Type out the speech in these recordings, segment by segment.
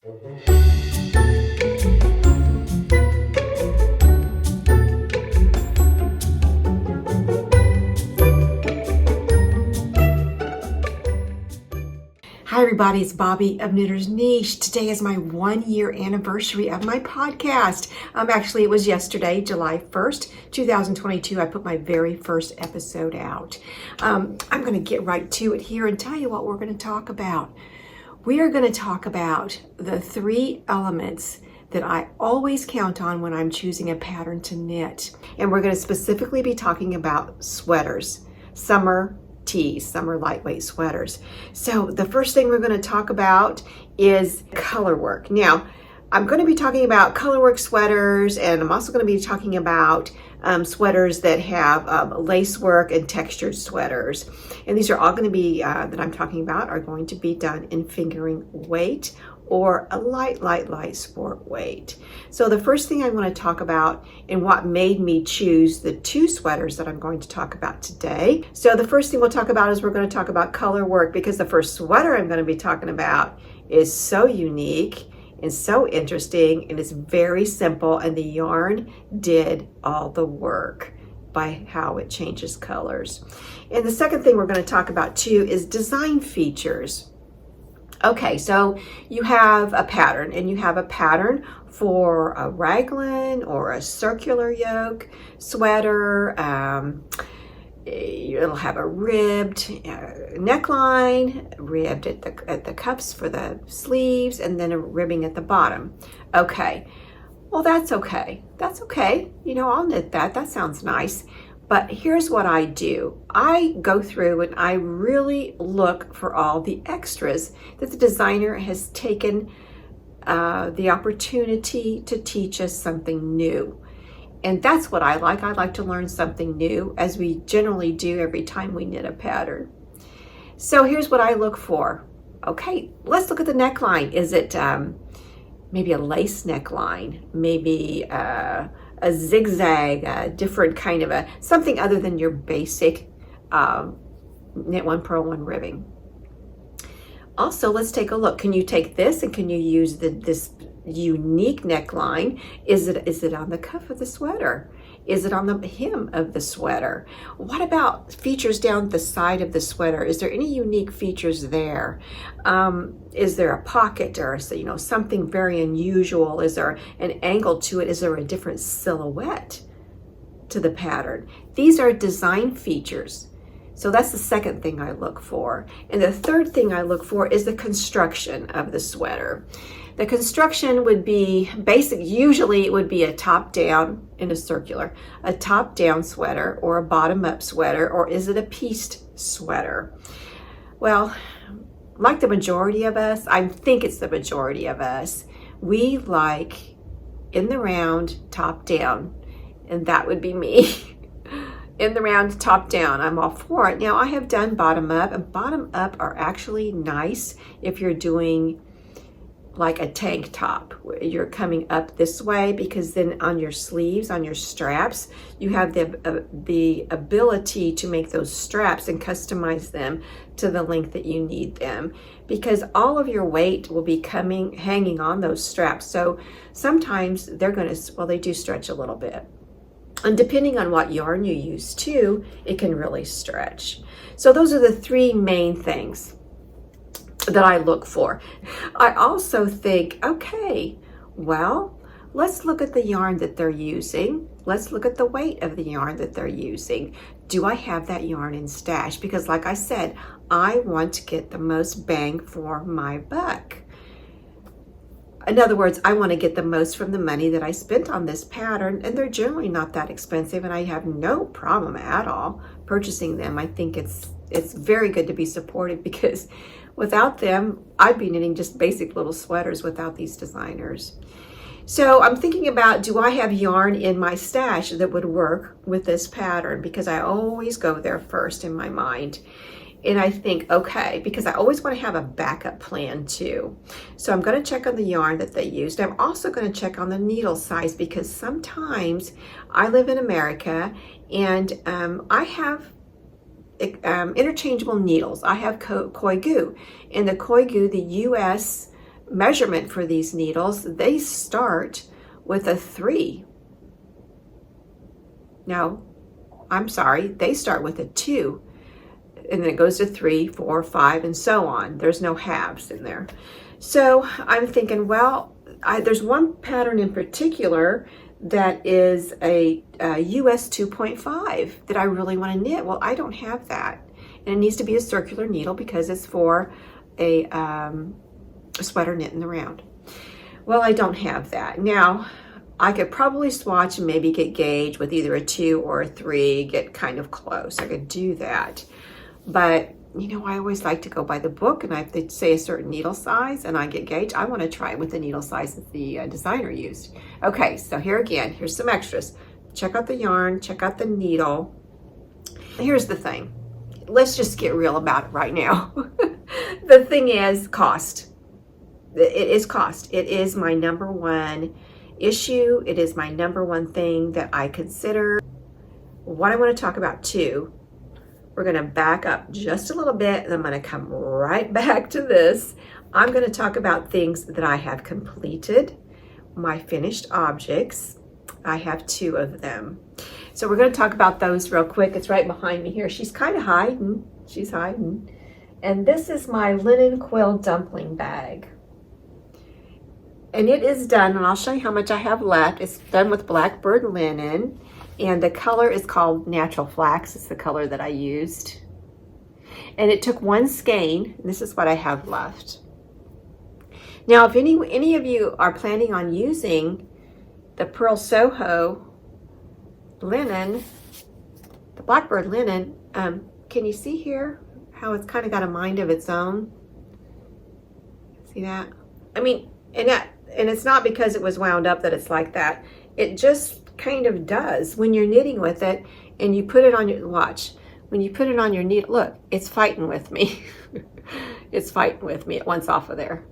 Hi everybody, it's Bobby of Knitter's Niche. Today is my 1-year anniversary of my podcast. Actually, it was yesterday, July 1st, 2022. I put my very first episode out. I'm going to get right to it here and tell you what we're going to talk about. We are going to talk about the 3 elements that I always count on when I'm choosing a pattern to knit. And we're going to specifically be talking about sweaters, summer tees, summer lightweight sweaters. So the first thing we're going to talk about is color work. Now, I'm going to be talking about color work sweaters, and I'm also going to be talking about sweaters that have lace work and textured sweaters. And these are all going to be, that I'm talking about, are going to be done in fingering weight or a light sport weight. So the first thing I want to talk about and what made me choose the 2 sweaters that I'm going to talk about today. So the first thing we'll talk about is we're going to talk about color work, because the first sweater I'm going to be talking about is so unique and so interesting, and it's very simple, and the yarn did all the work by how it changes colors. And the second thing we're going to talk about too is design features. Okay, so you have a pattern, and you have a pattern for a raglan or a circular yoke sweater. It'll have a ribbed neckline, ribbed at the cuffs for the sleeves, and then a ribbing at the bottom. Okay, well that's okay. That's okay. You know, I'll knit that. That sounds nice. But here's what I do. I go through and I really look for all the extras that the designer has taken the opportunity to teach us something new. And that's what I like. I like to learn something new, as we generally do every time we knit a pattern. So here's what I look for. Okay, let's look at the neckline. Is it maybe a lace neckline? Maybe a zigzag, a different kind of something other than your basic knit 1, purl 1 ribbing. Also, let's take a look. Can you take this and can you use this unique neckline? Is it on the cuff of the sweater? Is it on the hem of the sweater? What about features down the side of the sweater? Is there any unique features there? Is there a pocket or something very unusual? Is there an angle to it? Is there a different silhouette to the pattern? These are design features. So that's the second thing I look for. And the third thing I look for is the construction of the sweater. The construction would be basic. Usually it would be a top down in a circular, a top down sweater, or a bottom up sweater, or is it a pieced sweater? Well, like the majority of us, I think it's the majority of us, we like in the round, top down, and that would be me. In the round, top down, I'm all for it. Now I have done bottom up, and bottom up are actually nice if you're doing like a tank top, where you're coming up this way, because then on your sleeves, on your straps, you have the ability to make those straps and customize them to the length that you need them, because all of your weight will be hanging on those straps. So sometimes they do stretch a little bit. And depending on what yarn you use too, it can really stretch. So those are the 3 main things that I look for. I also think, okay, well, let's look at the yarn that they're using. Let's look at the weight of the yarn that they're using. Do I have that yarn in stash? Because like I said, I want to get the most bang for my buck. In other words, I want to get the most from the money that I spent on this pattern, and they're generally not that expensive, and I have no problem at all purchasing them. I think it's very good to be supported, because without them, I'd be knitting just basic little sweaters without these designers. So I'm thinking about, do I have yarn in my stash that would work with this pattern? Because I always go there first in my mind. And I think, okay, because I always want to have a backup plan too. So I'm going to check on the yarn that they used. I'm also going to check on the needle size, because sometimes I live in America and I have interchangeable needles. I have Koigu, and the Koigu, the US measurement for these needles, they start with a 3. No, I'm sorry, they start with a 2. And then it goes to 3, 4, 5, and so on. There's no halves in there. So I'm thinking, well, there's one pattern in particular that is a US 2.5 that I really want to knit. Well, I don't have that. And it needs to be a circular needle because it's for a sweater knit in the round. Well, I don't have that. Now, I could probably swatch and maybe get gauge with either a 2 or a 3, get kind of close. I could do that. But, you know, I always like to go by the book, and if they say a certain needle size and I get gauge, I want to try it with the needle size that the designer used. Okay, so here again, here's some extras. Check out the yarn, check out the needle. Here's the thing. Let's just get real about it right now. The thing is cost. It is cost. It is my number one issue. It is my number one thing that I consider. What I want to talk about too, we're going to back up just a little bit and I'm going to come right back to this. I'm going to talk about things that I have completed, my finished objects. I have 2 of them. So we're going to talk about those real quick. It's right behind me here. She's kind of hiding. She's hiding. And this is my linen quill dumpling bag. And it is done, and I'll show you how much I have left. It's done with Blackbird linen, and the color is called Natural Flax. It's the color that I used. And it took 1 skein, and this is what I have left. Now, if any of you are planning on using the Pearl Soho linen, the Blackbird linen, can you see here how it's kind of got a mind of its own? See that? I mean, and it's not because it was wound up that it's like that. It just kind of does when you're knitting with it and you put it on your, watch, when you put it on your needle, look, it's fighting with me. It's fighting with me. It wants off of there.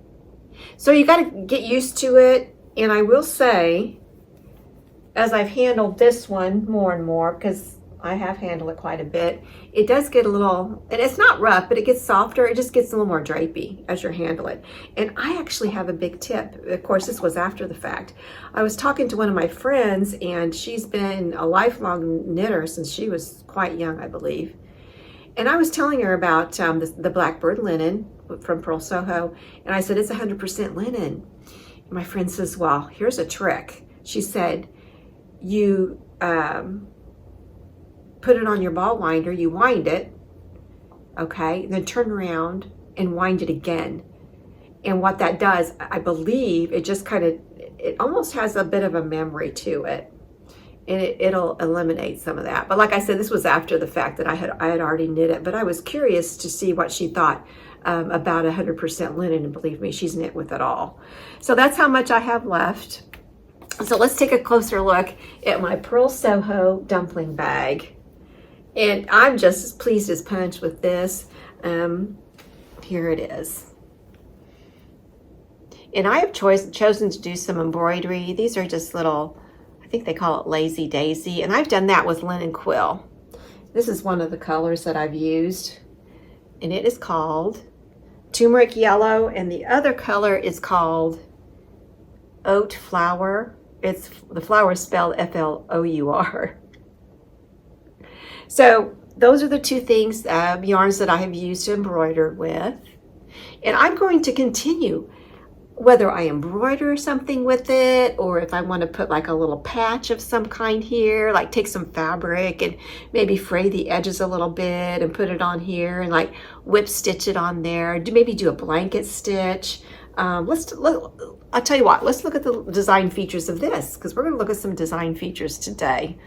So you got to get used to it. And I will say, as I've handled this one more and more, because I have handled it quite a bit, it does get a little, and it's not rough, but it gets softer. It just gets a little more drapey as you handle it. And I actually have a big tip. Of course, this was after the fact. I was talking to one of my friends, and she's been a lifelong knitter since she was quite young, I believe. And I was telling her about the Blackbird linen from Pearl Soho, and I said, it's 100% linen. And my friend says, well, here's a trick. She said, you put it on your ball winder, you wind it, okay, then turn around and wind it again. And what that does, I believe, it just kind of, it almost has a bit of a memory to it. And it'll eliminate some of that. But like I said, this was after the fact that I had already knit it, but I was curious to see what she thought about 100% linen, and believe me, she's knit with it all. So that's how much I have left. So let's take a closer look at my Pearl Soho dumpling bag. And I'm just as pleased as punch with this. Here it is. And I have chosen to do some embroidery. These are just little, I think they call it Lazy Daisy. And I've done that with linen quill. This is one of the colors that I've used. And it is called Turmeric Yellow. And the other color is called Oat Flower. The flower is spelled F-L-O-U-R. So those are the 2 things, yarns that I have used to embroider with. And I'm going to continue, whether I embroider something with it, or if I want to put like a little patch of some kind here, like take some fabric and maybe fray the edges a little bit and put it on here and like whip stitch it on there. Maybe do a blanket stitch. I'll tell you what, let's look at the design features of this, because we're going to look at some design features today.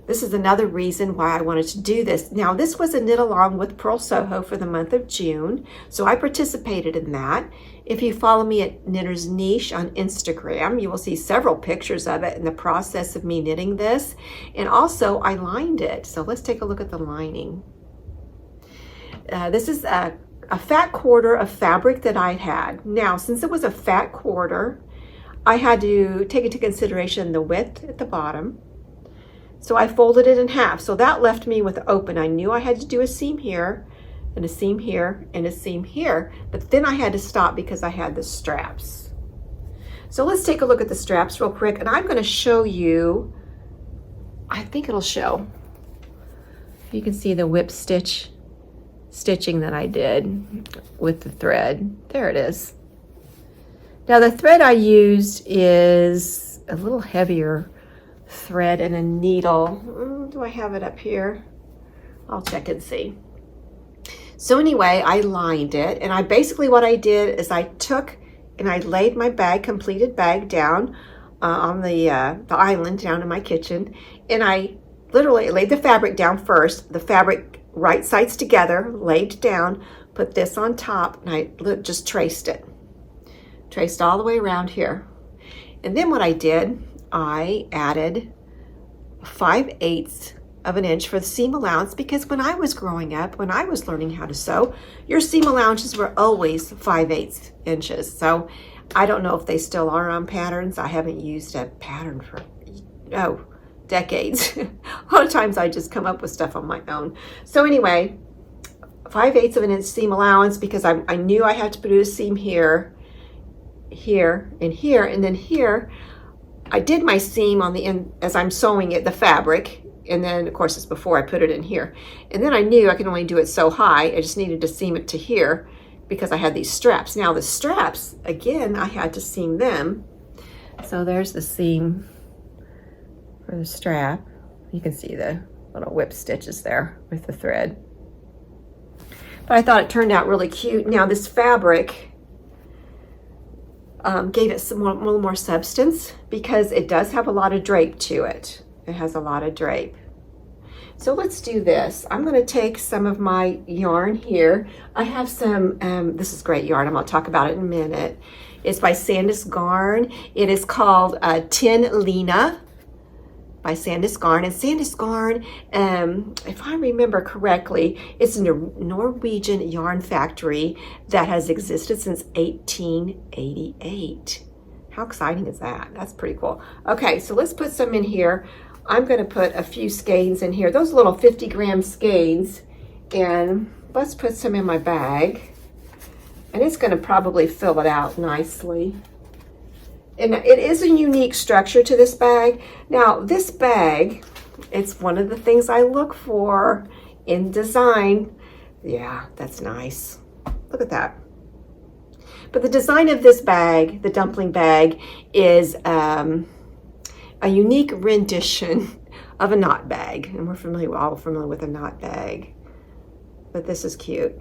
This is another reason why I wanted to do this. Now, this was a knit along with Pearl Soho for the month of June, so I participated in that. If you follow me at Knitter's Niche on Instagram, you will see several pictures of it in the process of me knitting this. And also, I lined it. So let's take a look at the lining. This is a fat quarter of fabric that I had. Now, since it was a fat quarter, I had to take into consideration the width at the bottom. So I folded it in half. So that left me with open. I knew I had to do a seam here and a seam here, and a seam here. But then I had to stop because I had the straps. So let's take a look at the straps real quick, and I'm going to show you, I think it'll show. You can see the whip stitching that I did with the thread. There it is. Now the thread I used is a little heavier thread and a needle. Do I have it up here? I'll check and see. So anyway, I lined it, and I basically, what I did is I took and I laid my bag, completed bag, down on the island down in my kitchen, and I literally laid the fabric down first, the fabric right sides together, laid down, put this on top, and I just traced it. Traced all the way around here. And then what I did, I added 5/8 of an inch for the seam allowance, because when I was growing up, when I was learning how to sew, your seam allowances were always 5/8 inches. So I don't know if they still are on patterns. I haven't used a pattern for, decades. A lot of times I just come up with stuff on my own. So anyway, 5/8 of an inch seam allowance, because I knew I had to put a seam here, here, and here, and then here. I did my seam on the end as I'm sewing it, the fabric, and then of course it's before I put it in here. And then I knew I could only do it so high. I just needed to seam it to here because I had these straps. Now the straps, again, I had to seam them. So there's the seam for the strap. You can see the little whip stitches there with the thread. But I thought it turned out really cute. Now this fabric gave it some little more substance, because it does have a lot of drape to it. It has a lot of drape. So let's do this. I'm going to take some of my yarn here. I have some, this is great yarn. I'm going to talk about it in a minute. It's by Sandnes Garn. It is called Tin Lena by Sandnes Garn. And Sandnes Garn, if I remember correctly, it's a Norwegian yarn factory that has existed since 1888. How exciting is that? That's pretty cool. Okay, so let's put some in here. I'm going to put a few skeins in here, those little 50-gram skeins, and let's put some in my bag. And it's going to probably fill it out nicely. And it is a unique structure to this bag. Now, this bag, it's one of the things I look for in design. Yeah, that's nice. Look at that. But the design of this bag, the dumpling bag, is a unique rendition of a knot bag. And we're all familiar with a knot bag. But this is cute.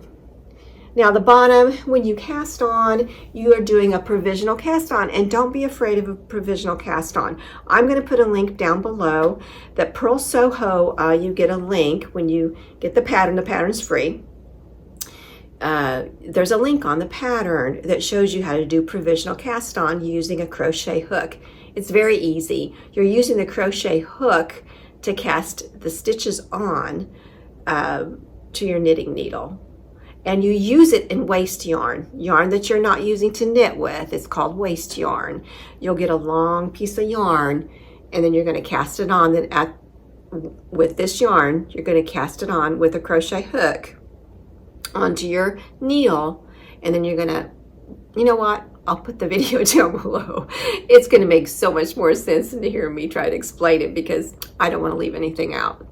Now the bottom, when you cast on, you are doing a provisional cast on, and don't be afraid of a provisional cast on. I'm going to put a link down below. That Purl Soho, you get a link when you get the pattern's free. There's a link on the pattern that shows you how to do provisional cast on using a crochet hook. It's very easy. You're using the crochet hook to cast the stitches on to your knitting needle. And you use it in waste yarn that you're not using to knit with. It's called waste yarn. You'll get a long piece of yarn, and then you're going to cast it on. Then with this yarn, you're going to cast it on with a crochet hook onto your needle, and then you're going to, you know what? I'll put the video down below. It's going to make so much more sense than to hear me try to explain it, because I don't want to leave anything out.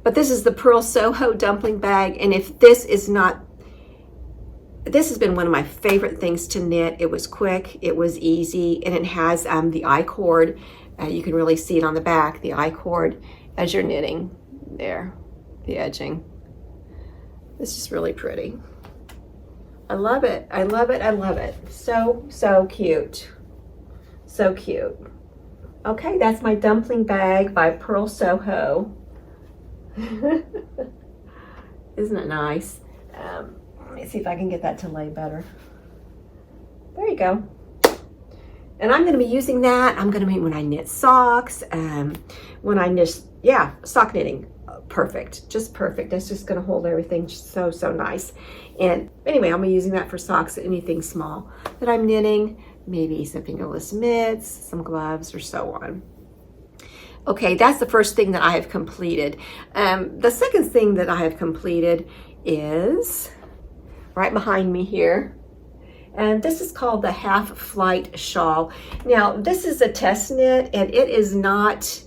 But this is the Purl Soho dumpling bag, and if this is not, this has been one of my favorite things to knit. It was quick, it was easy, and it has the I-cord. You can really see it on the back, the I-cord, as you're knitting there, the edging. It's just really pretty. I love it. I love it. I love it. So, so cute. So cute. Okay, that's my dumpling bag by Purl Soho. Isn't it nice? Let me see if I can get that to lay better. There you go. And I'm going to be using that. I'm going to be when I knit socks, when I knit, yeah, sock knitting. Perfect, just perfect. That's just going to hold everything so, so nice. And anyway, I'll be using that for socks, anything small that I'm knitting, maybe some fingerless mitts, some gloves, or so on. Okay, that's the first thing that I have completed. The second thing that I have completed is right behind me here. And this is called the Half Flight Shawl. Now, this is a test knit, and it is not,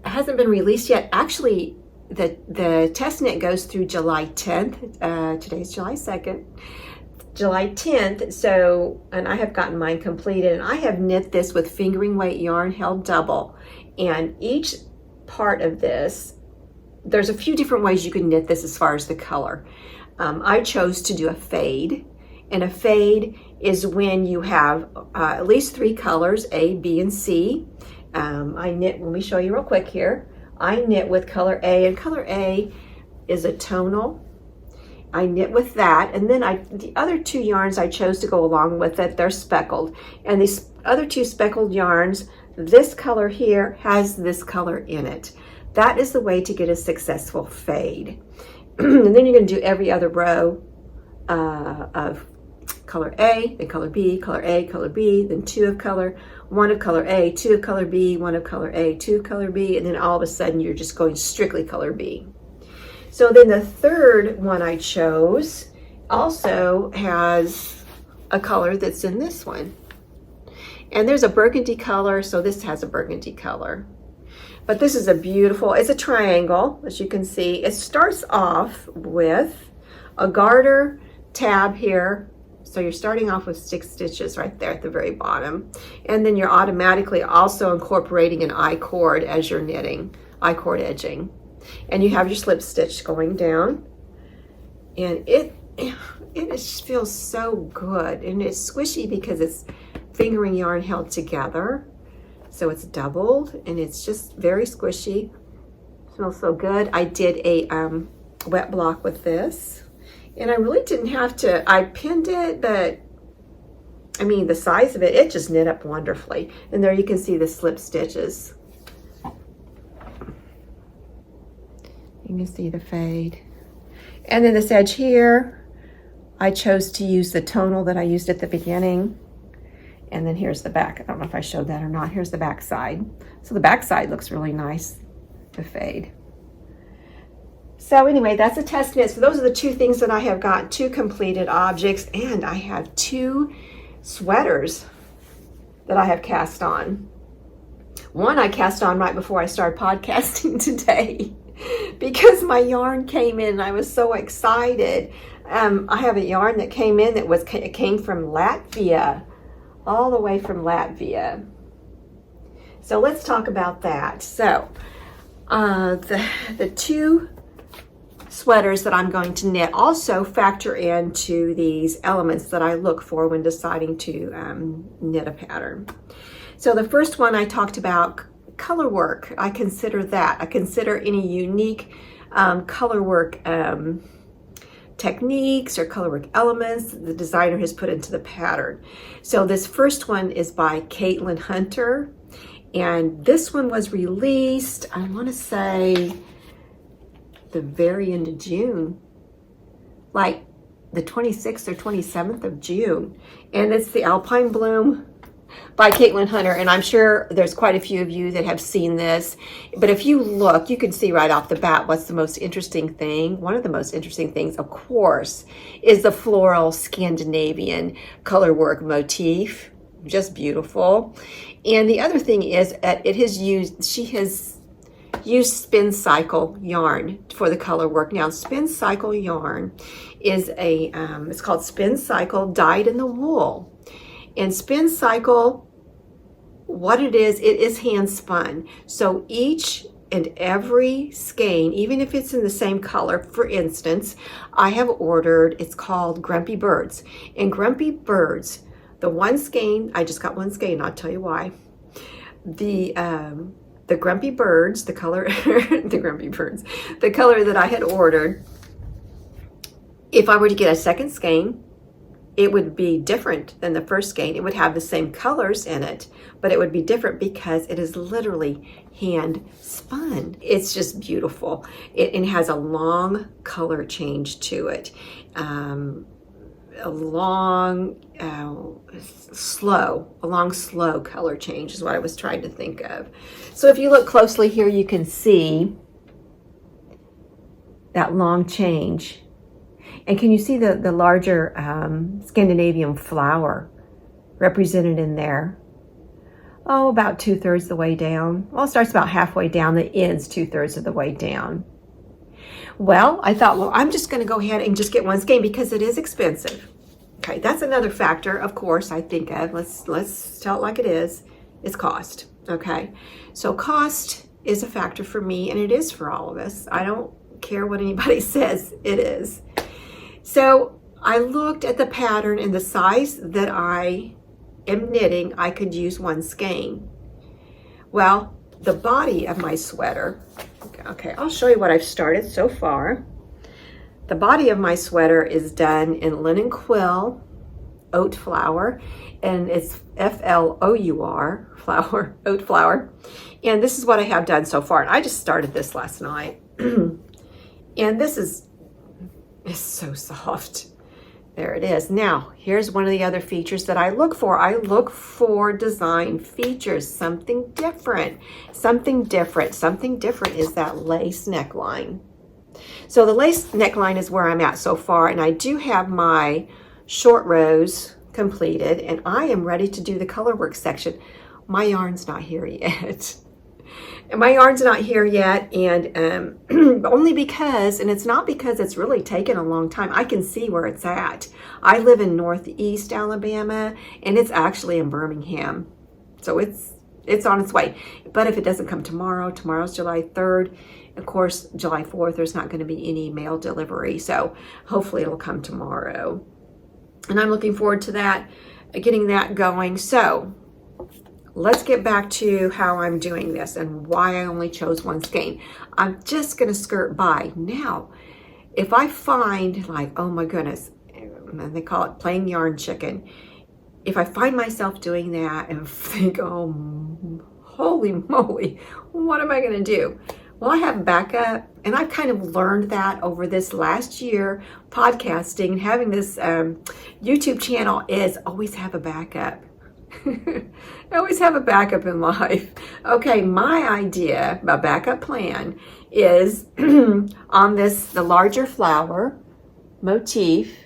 it hasn't been released yet. Actually, the test knit goes through July 10th. Today's July 2nd. July 10th, so, and I have gotten mine completed, and I have knit this with fingering weight yarn held double. And each part of this, there's a few different ways you can knit this as far as the color. I chose to do a fade, and a fade is when you have at least 3 colors, A, B, and C. I knit, let me show you real quick here. I knit with color A, and color A is a tonal. I knit with that, and then the other 2 yarns I chose to go along with it, they're speckled. And these other 2 speckled yarns, this color here has this color in it. That is the way to get a successful fade. And then you're going to do every other row of color A, then color B, color A, color B, then 2 of color, 1 of color A, 2 of color B, 1 of color A, 2 of color B, and then all of a sudden you're just going strictly color B. So then the third one I chose also has a color that's in this one. And there's a burgundy color, so this has a burgundy color. But this is a beautiful, it's a triangle, as you can see. It starts off with a garter tab here. So you're starting off with 6 stitches right there at the very bottom. And then you're automatically also incorporating an I-cord as you're knitting, I-cord edging. And you have your slip stitch going down, and it just feels so good, and it's squishy because it's fingering yarn held together, so it's doubled, and it's just very squishy. Smells so good. I did a wet block with this, and I really didn't have to. I pinned it, but I mean the size of it just knit up wonderfully. And there you can see the slip stitches. You can see the fade. And then this edge here, I chose to use the tonal that I used at the beginning. And then here's the back. I don't know if I showed that or not. Here's the back side. So the back side looks really nice, the fade. So anyway, that's a test knit. So those are the 2 things that I have got, 2 completed objects, and I have 2 sweaters that I have cast on. One I cast on right before I started podcasting today. Because my yarn came in, I was so excited. I have a yarn that came in it came from Latvia, all the way from Latvia. So let's talk about that. So the 2 sweaters that I'm going to knit also factor into these elements that I look for when deciding to knit a pattern. So the first one I talked about, color work. I consider that. I consider any unique color work techniques or color work elements the designer has put into the pattern. So this first one is by Caitlin Hunter, and this one was released, I want to say, the very end of June, like the 26th or 27th of June, and it's the Alpine Bloom by Caitlin Hunter, and I'm sure there's quite a few of you that have seen this, but if you look, you can see right off the bat what's the most interesting thing. One of the most interesting things, of course, is the floral Scandinavian color work motif. Just beautiful. And the other thing is that she has used Spincycle yarn for the color work. Now, Spincycle yarn is it's called Spincycle Dyed in the Wool. And Spincycle, what it is hand spun. So each and every skein, even if it's in the same color, for instance, I have ordered, it's called Grumpy Birds. And Grumpy Birds, the one skein, I just got one skein, I'll tell you why. The Grumpy Birds, the color, the Grumpy Birds, the color that I had ordered, if I were to get a second skein, it would be different than the first skein. It would have the same colors in it, but it would be different because it is literally hand spun. It's just beautiful. It has a long color change to it. A long, slow color change is what I was trying to think of. So if you look closely here, you can see that long change. And can you see the larger Scandinavian flower represented in there? Oh, about 2/3 the way down. Well, it starts about halfway down, the ends 2/3 of the way down. Well, I thought, well, I'm just going to go ahead and just get one skein because it is expensive. Okay, that's another factor, of course, I think of. Let's tell it like it is. It's cost. Okay, so cost is a factor for me, and it is for all of us. I don't care what anybody says, it is. So I looked at the pattern and the size that I am knitting, I could use one skein. Well, the body of my sweater, okay, I'll show you what I've started so far. The body of my sweater is done in linen quill, oat flour, and it's F-L-O-U-R, flour, oat flour. And this is what I have done so far. And I just started this last night. And this is so soft. There it is. Now, here's one of the other features that I look for. I look for design features, something different. Something different. Something different is that lace neckline. So the lace neckline is where I'm at so far, and I do have my short rows completed, and I am ready to do the color work section. My yarn's not here yet. My yarn's not here yet, and only because, and it's not because it's really taken a long time. I can see where it's at. I live in Northeast Alabama, and it's actually in Birmingham. So it's on its way. But if it doesn't come tomorrow, tomorrow's July 3rd. Of course, July 4th, there's not going to be any mail delivery. So hopefully it'll come tomorrow. And I'm looking forward to that, getting that going. So let's get back to how I'm doing this and why I only chose one skein. I'm just going to skirt by. Now, if I find like, oh my goodness, and they call it playing yarn chicken, if I find myself doing that and think, oh, holy moly, what am I going to do? Well, I have backup, and I've kind of learned that over this last year, podcasting, having this YouTube channel, is always have a backup. I always have a backup in life. Okay, my idea, my backup plan is on the larger flower motif,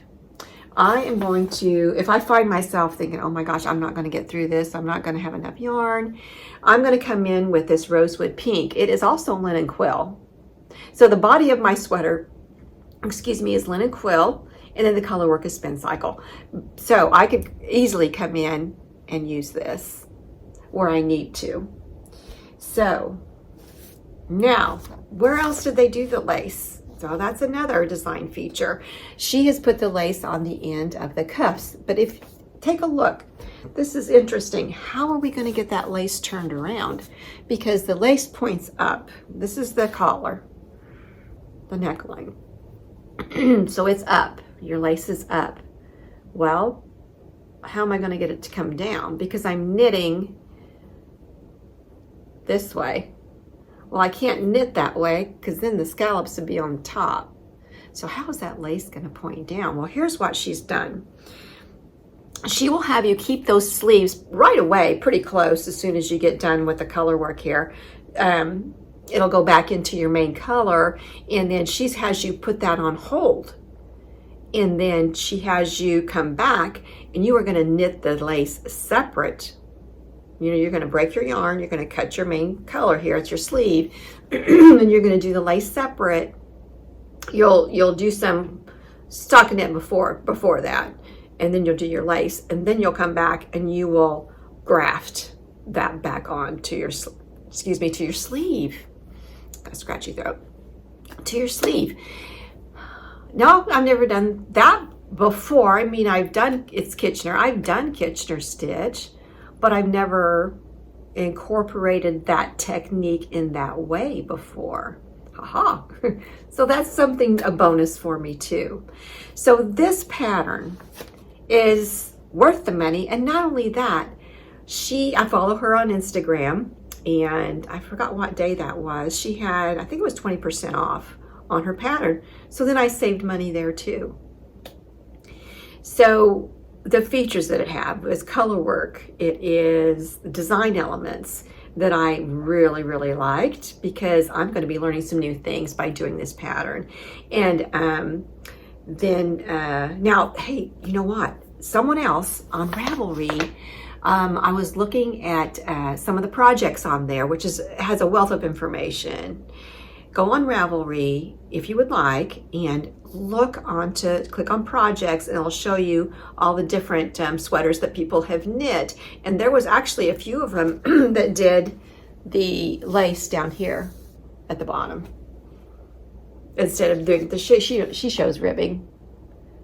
I am going to, if I find myself thinking, oh my gosh, I'm not going to get through this, I'm not going to have enough yarn, I'm going to come in with this rosewood pink. It is also linen quill. So the body of my sweater, excuse me, is linen quill, and then the color work is Spincycle. So I could easily come in and use this where I need to. So now, where else did they do the lace? So that's another design feature. She has put the lace on the end of the cuffs. But if, take a look, this is interesting. How are we going to get that lace turned around? Because the lace points up. This is the collar, the neckline. So it's up. Your lace is up. Well, how am I going to get it to come down? Because I'm knitting this way. Well, I can't knit that way because then the scallops would be on top. So how is that lace going to point down? Well, here's what she's done. She will have you keep those sleeves right away, pretty close, as soon as you get done with the color work here. It'll go back into your main color, and then she has you put that on hold. And then she has you come back, and you are going to knit the lace separate. You know, you're going to break your yarn, you're going to cut your main color here, it's your sleeve, and you're going to do the lace separate. You'll do some stockinette before that, and then you'll do your lace, and then you'll come back and you will graft that back on to your, excuse me, to your sleeve. Got a scratchy throat. To your sleeve. No, I've never done that before. I mean, I've done Kitchener stitch, but I've never incorporated that technique in that way before. Haha. So that's something, a bonus for me too. So this pattern is worth the money. And not only that, I follow her on Instagram, and I forgot what day that was. She had, I think it was 20% off on her pattern. So then I saved money there too. So the features that it have is color work, it is design elements, that I really, really liked because I'm going to be learning some new things by doing this pattern. And now, hey, you know what? Someone else on Ravelry, I was looking at some of the projects on there, which has a wealth of information. Go on Ravelry if you would like and click on projects, and it'll show you all the different sweaters that people have knit. And there was actually a few of them that did the lace down here at the bottom instead of doing the she shows ribbing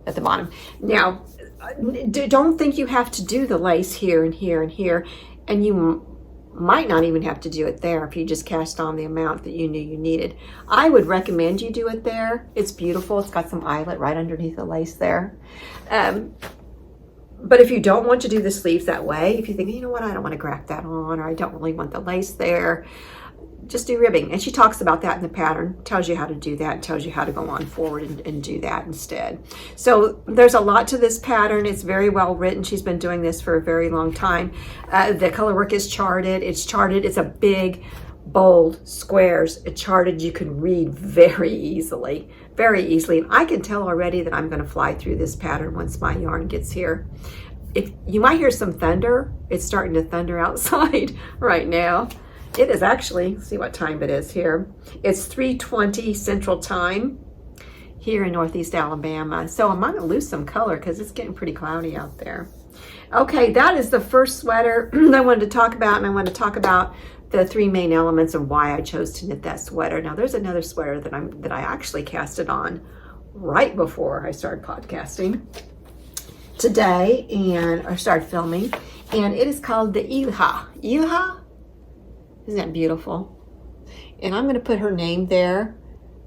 at the bottom. Now, don't think you have to do the lace here and here and here, and you might not even have to do it there if you just cast on the amount that you knew you needed. I would recommend you do it there. It's beautiful. It's got some eyelet right underneath the lace there. But if you don't want to do the sleeves that way, if you think, you know what, I don't want to graft that on, or I don't really want the lace there, just do ribbing. And she talks about that in the pattern, tells you how to do that, tells you how to go on forward and do that instead. So there's a lot to this pattern. It's very well written. She's been doing this for a very long time. The color work is charted. It's charted. It's a big, bold squares. It's charted. You can read very easily, very easily. And I can tell already that I'm going to fly through this pattern once my yarn gets here. If you might hear some thunder, it's starting to thunder outside right now. It is actually, see what time it is here. It's 3:20 Central Time here in Northeast Alabama. So I'm going to lose some color because it's getting pretty cloudy out there. Okay, that is the first sweater I wanted to talk about, and I want to talk about the three main elements and why I chose to knit that sweater. Now, there's another sweater that I actually casted on right before I started podcasting today, and I started filming, and it is called the Ilya. Ilya? Isn't that beautiful? And I'm going to put her name there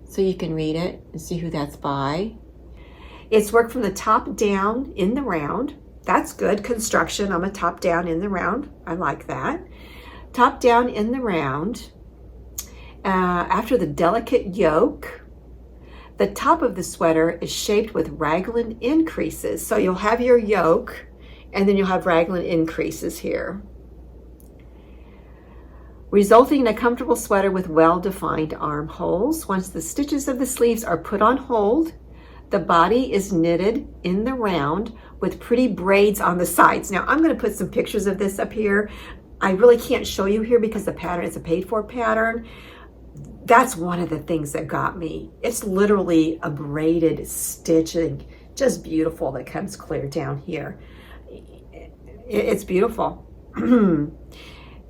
so you can read it and see who that's by. It's worked from the top down in the round. That's good. Construction. I'm a top down in the round. I like that. Top down in the round. After the delicate yoke, the top of the sweater is shaped with raglan increases. So you'll have your yoke, and then you'll have raglan increases here, resulting in a comfortable sweater with well-defined armholes. Once the stitches of the sleeves are put on hold, the body is knitted in the round with pretty braids on the sides. Now, I'm going to put some pictures of this up here. I really can't show you here because the pattern is a paid-for pattern. That's one of the things that got me. It's literally a braided stitching, just beautiful, that comes clear down here. It's beautiful.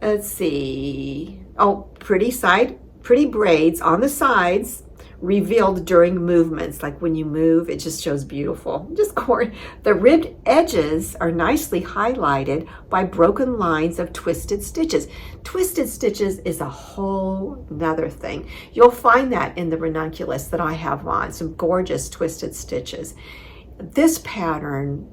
Let's see. Oh, pretty braids on the sides revealed during movements. Like when you move, it just shows beautiful. Just core. The ribbed edges are nicely highlighted by broken lines of twisted stitches. Twisted stitches is a whole nother thing. You'll find that in the ranunculus that I have on, some gorgeous twisted stitches. This pattern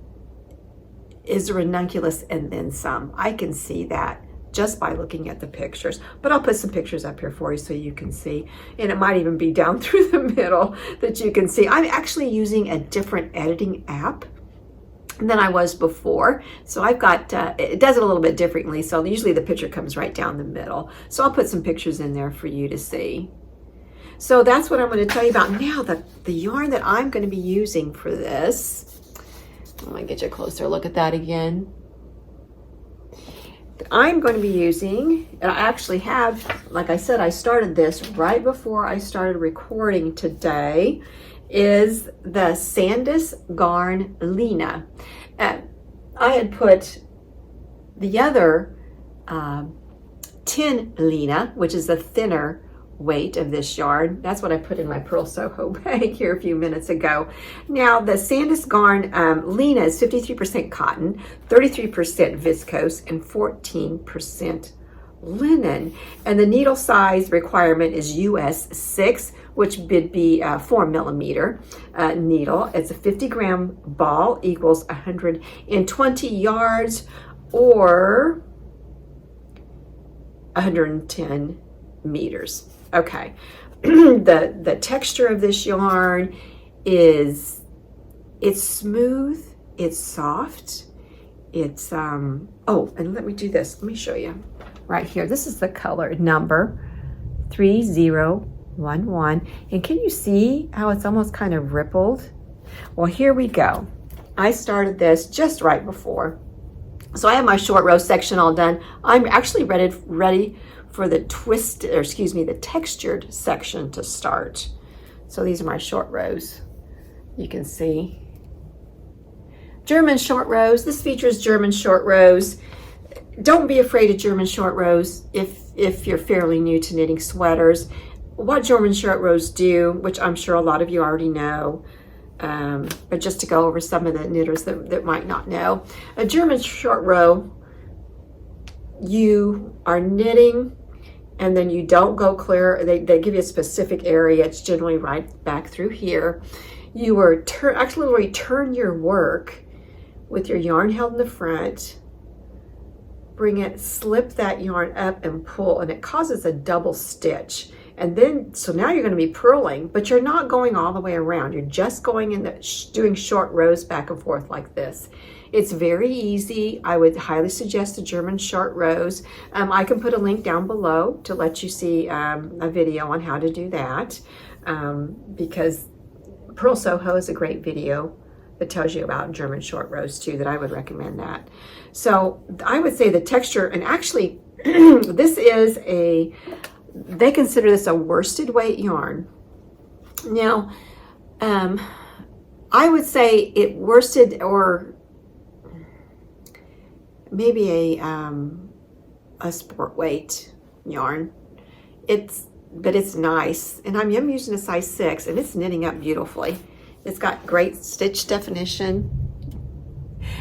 is a ranunculus and then some. I can see that just by looking at the pictures, but I'll put some pictures up here for you so you can see, and it might even be down through the middle that you can see. I'm actually using a different editing app than I was before, so I've got it does it a little bit differently, so usually the picture comes right down the middle, so I'll put some pictures in there for you to see. So that's what I'm going to tell you about. Now, the yarn that I'm going to be using for this, I'm going to get you a closer look at that again. I'm going to be using, and I actually have, like I said, I started this right before I started recording today, is the Sandnes Garn Lena. I had put the other tin Lena, which is a thinner weight of this yarn. That's what I put in my Pearl Soho bag here a few minutes ago. Now, the Sandnes Garn Lena is 53% cotton, 33% viscose, and 14% linen. And the needle size requirement is US 6, which would be 4mm needle. It's a 50-gram ball, equals 120 yards, or 110 meters. Okay, the texture of this yarn is, it's smooth, it's soft, it's oh, and let me do this, let me show you. right here. This is the color number 3011. And can you see how it's almost kind of rippled? Well, here we go. I started this just right before. So I have my short row section all done. I'm actually ready for the the textured section to start. So these are my short rows. You can see. German short rows. This features German short rows. Don't be afraid of German short rows if you're fairly new to knitting sweaters. What German short rows do, which I'm sure a lot of you already know, but just to go over some of the knitters that might not know. A German short row, you are knitting and then you don't go clear. They give you a specific area. It's generally right back through here. You are actually turn your work with your yarn held in the front, bring it, slip that yarn up and pull, and it causes a double stitch. And then, so now you're going to be purling, but you're not going all the way around. You're just going in doing short rows back and forth like this. It's very easy. I would highly suggest the German short rows. I can put a link down below to let you see a video on how to do that, because Purl Soho is a great video that tells you about German short rows too, that I would recommend that. So I would say the texture, and actually this is they consider this a worsted weight yarn. Now, I would say it worsted, or maybe a sport weight yarn. But it's nice, and I'm using a size 6, and it's knitting up beautifully. It's got great stitch definition.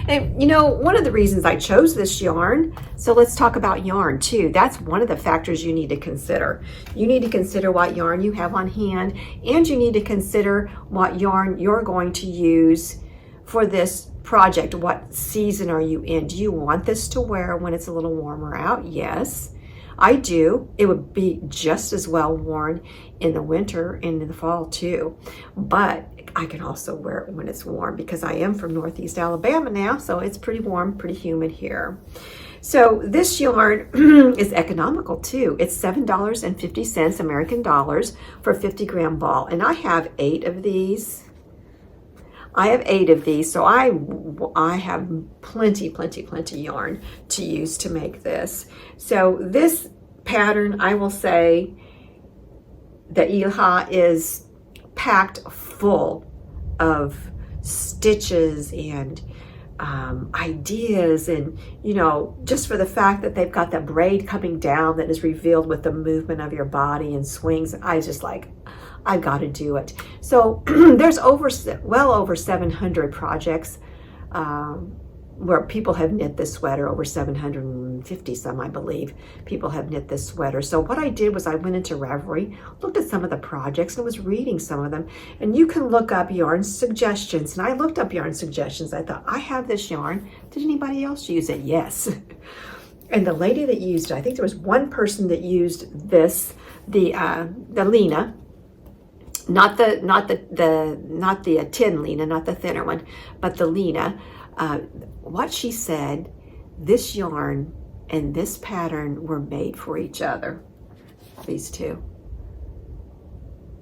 And you know, one of the reasons I chose this yarn, so let's talk about yarn too. That's one of the factors you need to consider. You need to consider what yarn you have on hand, and you need to consider what yarn you're going to use for this project. What season are you in? Do you want this to wear when it's a little warmer out? Yes, I do. It would be just as well worn in the winter and in the fall too. But I can also wear it when it's warm, because I am from Northeast Alabama now, so it's pretty warm, pretty humid here. So this yarn is economical too. It's $7.50 American dollars for a 50-gram ball, and I have 8 of these. So I have plenty yarn to use to make this. So this pattern, I will say that Ilya is packed full of stitches and ideas, and you know, just for the fact that they've got the braid coming down that is revealed with the movement of your body and swings, I just like, I got to do it. So there's well over 700 projects where people have knit this sweater, over 750 some, I believe, people have knit this sweater. So what I did was I went into Ravelry, looked at some of the projects, and was reading some of them. And you can look up yarn suggestions. And I looked up yarn suggestions. I thought, I have this yarn. Did anybody else use it? Yes. And the lady that used it, I think there was one person that used this, the Lena, not the tin Lena, not the thinner one, but the Lena. What she said, this yarn and this pattern were made for each other, these two.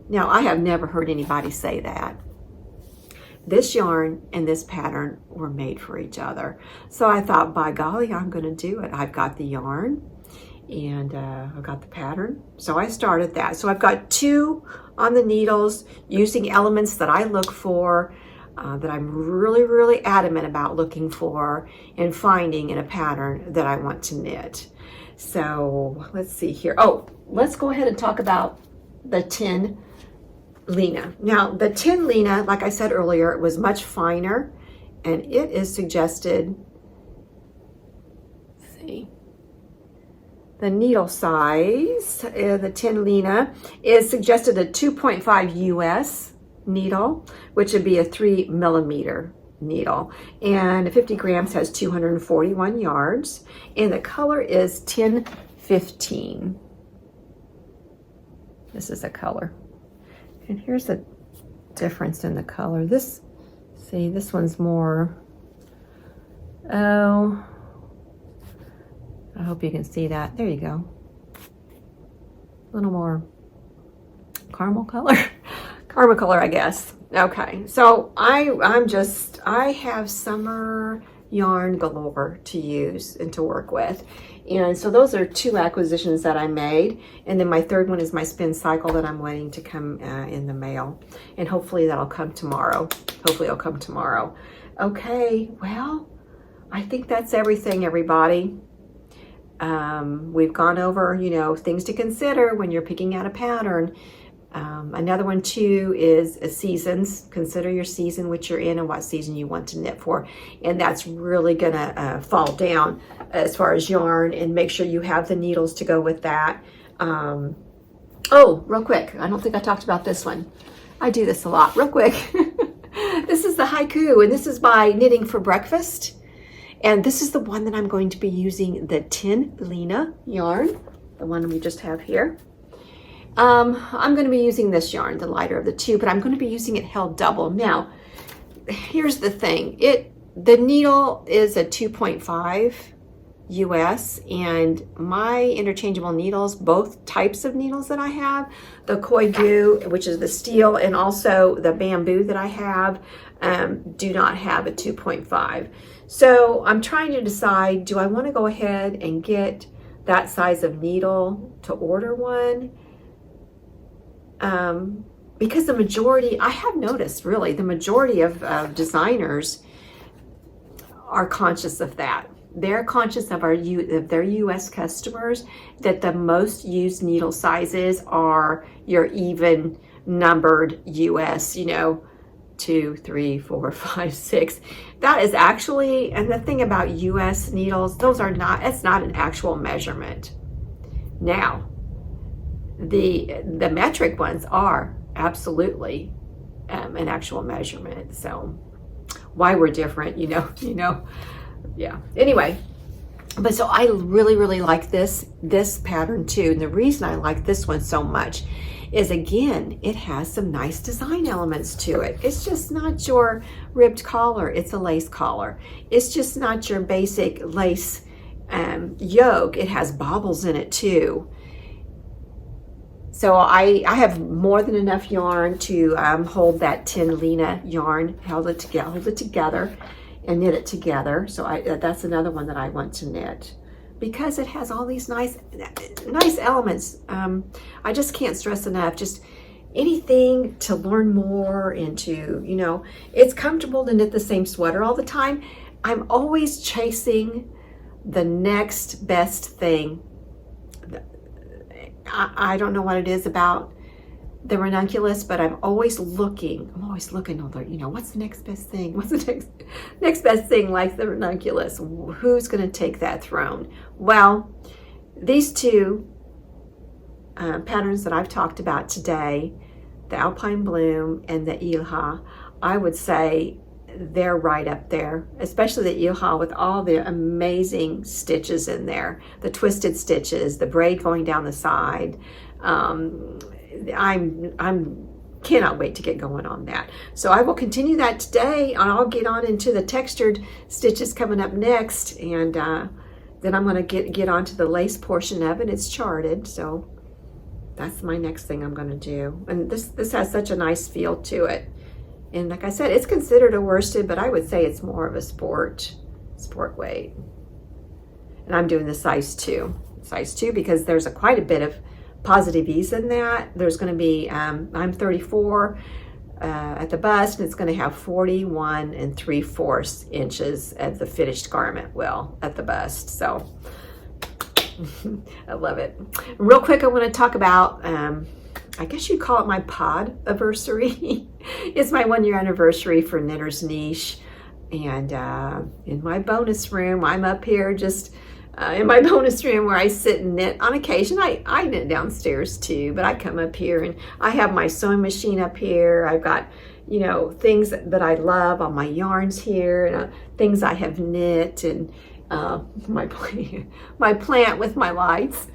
Now, I have never heard anybody say that. This yarn and this pattern were made for each other. So I thought, by golly, I'm going to do it. I've got the yarn and I've got the pattern. So I started that. So I've got 2 on the needles using elements that I look for, that I'm really adamant about looking for and finding in a pattern that I want to knit. So let's see here. Oh, let's go ahead and talk about the tin Lena. Now, the tin Lena, like I said earlier, it was much finer, and it is suggested, let's see, the needle size, the tin Lena is suggested a 2.5 US needle, which would be a 3 millimeter needle, and 50 grams has 241 yards, and the color is 1015. This is a color, and here's the difference in the color. This one's more, oh, I hope you can see that. There you go. A little more caramel color. Caramel color, I guess. Okay, so I have summer yarn galore to use and to work with. And so those are 2 acquisitions that I made. And then my third one is my Spincycle that I'm waiting to come in the mail. And hopefully that'll come tomorrow. Hopefully it'll come tomorrow. Okay, well, I think that's everything, everybody. We've gone over, you know, things to consider when you're picking out a pattern. Another one too is seasons. Consider your season which you're in and what season you want to knit for. And that's really gonna fall down as far as yarn, and make sure you have the needles to go with that. Oh, real quick, I don't think I talked about this one. I do this a lot, real quick. This is the haiku, and this is by Knitting for Breakfast. And this is the one that I'm going to be using, the Tin Lena yarn, the one we just have here. I'm going to be using this yarn, the lighter of the 2, but I'm going to be using it held double. Now, here's the thing. The needle is a 2.5 US, and my interchangeable needles, both types of needles that I have, the Koigu, which is the steel, and also the bamboo that I have, do not have a 2.5. So I'm trying to decide, do I want to go ahead and get that size of needle to order one? Because the majority, I have noticed really, the majority of designers are conscious of that. They're conscious of their US customers, that the most used needle sizes are your even numbered US, you know, 2, 3, 4, 5, 6. That is actually, and the thing about US needles, those are not, it's not an actual measurement. Now, the metric ones are absolutely an actual measurement. So why we're different, you know, yeah. Anyway, but so I really like this pattern too. And the reason I like this one so much is, again, it has some nice design elements to it. It's just not your ribbed collar, it's a lace collar. It's just not your basic lace yoke. It has baubles in it too. So I have more than enough yarn to hold that Tin Lena yarn, hold it together and knit it together. So that's another one that I want to knit, because it has all these nice elements. I just can't stress enough, just anything to learn more into, you know, it's comfortable to knit the same sweater all the time. I'm always chasing the next best thing. I don't know what it is about the ranunculus, but I'm always looking, you know, what's the next best thing? What's the next best thing like the ranunculus? Who's going to take that throne? Well, these 2 patterns that I've talked about today, the Alpine Bloom and the Ilya, I would say they're right up there, especially the Ilya with all the amazing stitches in there, the twisted stitches, the braid going down the side. I'm cannot wait to get going on that. So I will continue that today, and I'll get on into the textured stitches coming up next, and then I'm going to get onto the lace portion of it. It's charted, so that's my next thing I'm going to do. And this has such a nice feel to it. And like I said, it's considered a worsted, but I would say it's more of a sport weight. And I'm doing the size 2 because there's quite a bit of positive ease in that. There's going to be, I'm 34 at the bust, and it's going to have 41 3/4 inches of the finished garment at the bust. So I love it. Real quick, I want to talk about, I guess you'd call it my Podiversary. It's my 1-year anniversary for Knitter's Niche. And in my bonus room, I'm up here just in my bonus room where I sit and knit. On occasion, I knit downstairs too, but I come up here and I have my sewing machine up here. I've got, you know, things that I love on my yarns here, and things I have knit, and my plant with my lights,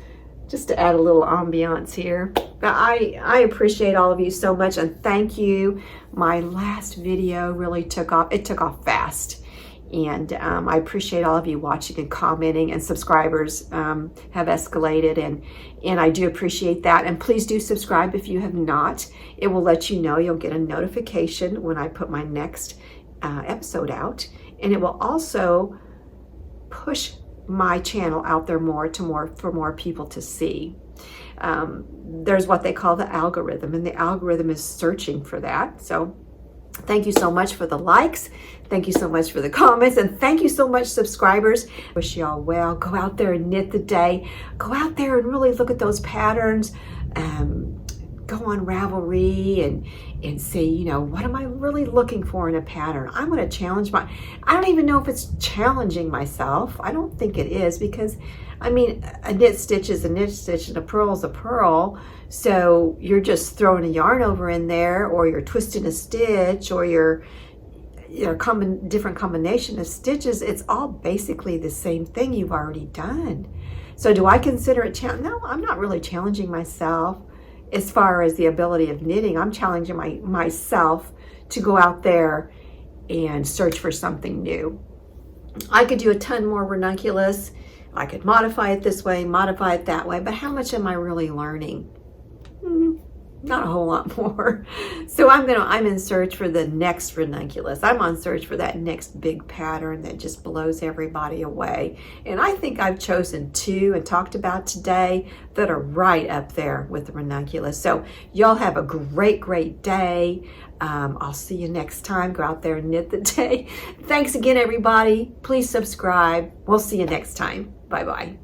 just to add a little ambiance here. But I appreciate all of you so much, and thank you. My last video really took off. It took off fast, And I appreciate all of you watching and commenting, and subscribers have escalated, and I do appreciate that. And please do subscribe if you have not. It will let you know. You'll get a notification when I put my next episode out, and it will also push my channel out there for more people to see. There's what they call the algorithm, and the algorithm is searching for that. So thank you so much for the likes. Thank you so much for the comments, and thank you so much, subscribers. Wish y'all well. Go out there and knit the day. Go out there and really look at those patterns. Go on Ravelry and say, you know, what am I really looking for in a pattern? I'm going to challenge I don't even know if it's challenging myself. I don't think it is, because I mean, a knit stitch is a knit stitch and a purl is a purl. So you're just throwing a yarn over in there, or you're twisting a stitch, or you're different combination of stitches. It's all basically the same thing you've already done. So do I consider it challenge? No, I'm not really challenging myself as far as the ability of knitting. I'm challenging myself to go out there and search for something new. I could do a ton more ranunculus. I could modify it this way, modify it that way, but how much am I really learning? Not a whole lot more. So I'm in search for the next ranunculus. I'm on search for that next big pattern that just blows everybody away. And I think I've chosen two and talked about today that are right up there with the ranunculus. So y'all have a great, great day. I'll see you next time. Go out there and knit the day. Thanks again, everybody. Please subscribe. We'll see you next time. Bye-bye.